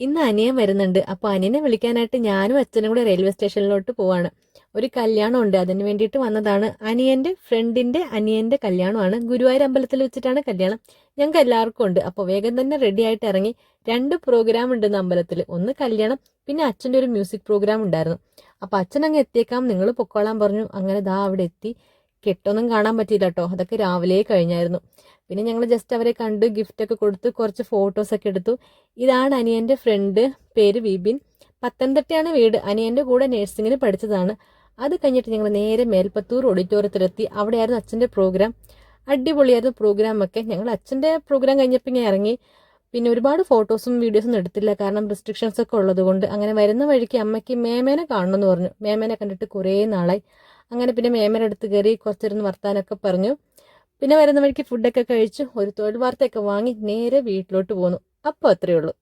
ഇന്ന് അനിയൻ വരുന്നുണ്ട്. അപ്പോൾ അനിയനെ വിളിക്കാനായിട്ട് ഞാനും അച്ഛനും കൂടെ റെയിൽവേ സ്റ്റേഷനിലോട്ട് പോവാണ്. ഒരു കല്യാണം ഉണ്ട്, അതിന് വേണ്ടിയിട്ട് വന്നതാണ്. അനിയന്റെ ഫ്രണ്ടിന്റെ അനിയന്റെ കല്യാണമാണ്. ഗുരുവായൂർ അമ്പലത്തിൽ വെച്ചിട്ടാണ് കല്യാണം. ഞങ്ങൾക്ക് എല്ലാവർക്കും ഉണ്ട്. അപ്പോൾ വേഗം തന്നെ റെഡി ആയിട്ട് ഇറങ്ങി. 2 പ്രോഗ്രാം ഉണ്ടെന്ന് അമ്പലത്തിൽ. ഒന്ന് കല്യാണം, പിന്നെ അച്ഛൻ്റെ ഒരു മ്യൂസിക് പ്രോഗ്രാം ഉണ്ടായിരുന്നു. അപ്പോൾ അച്ഛൻ അങ്ങ് എത്തിയേക്കാം, നിങ്ങൾ പൊക്കോളാൻ പറഞ്ഞു. അങ്ങനെ ദാ അവിടെ എത്തി. കെട്ടൊന്നും കാണാൻ പറ്റിയില്ല കേട്ടോ, അതൊക്കെ രാവിലെ കഴിഞ്ഞായിരുന്നു. പിന്നെ ഞങ്ങൾ ജസ്റ്റ് അവരെ കണ്ട് ഗിഫ്റ്റൊക്കെ കൊടുത്ത് കുറച്ച് ഫോട്ടോസൊക്കെ എടുത്തു. ഇതാണ് അനിയൻ്റെ ഫ്രണ്ട്, പേര് വിപിൻ. പത്തനംതിട്ടയാണ് വീട്. അനിയൻ്റെ കൂടെ നഴ്സിങ്ങിന് പഠിച്ചതാണ്. അത് കഴിഞ്ഞിട്ട് ഞങ്ങൾ നേരെ മേൽപ്പത്തൂർ ഓഡിറ്റോറിയത്തിലെത്തി. അവിടെയായിരുന്നു അച്ഛൻ്റെ പ്രോഗ്രാം. അടിപൊളിയായിരുന്നു പ്രോഗ്രാമൊക്കെ. ഞങ്ങൾ അച്ഛൻ്റെ പ്രോഗ്രാം കഴിഞ്ഞപ്പോൾ ഇങ്ങനെ ഇറങ്ങി. പിന്നെ ഒരുപാട് ഫോട്ടോസും വീഡിയോസൊന്നും എടുത്തില്ല, കാരണം റെസ്ട്രിക്ഷൻസ് ഒക്കെ ഉള്ളത് കൊണ്ട്. അങ്ങനെ വരുന്ന വഴിക്ക് അമ്മയ്ക്ക് മേമേനെ കാണണമെന്ന് പറഞ്ഞു. മേമേനെ കണ്ടിട്ട് കുറേ നാളായി. അങ്ങനെ പിന്നെ മേമേനെ അടുത്ത് കയറി കുറച്ചിരുന്ന് വർത്താനൊക്കെ പറഞ്ഞു. പിന്നെ വരുന്ന വഴിക്ക് ഫുഡൊക്കെ കഴിച്ചു, ഒരു തൊഴിൽ വാർത്തയൊക്കെ വാങ്ങി നേരെ വീട്ടിലോട്ട് പോന്നു. അപ്പോൾ അത്രയേ ഉള്ളൂ.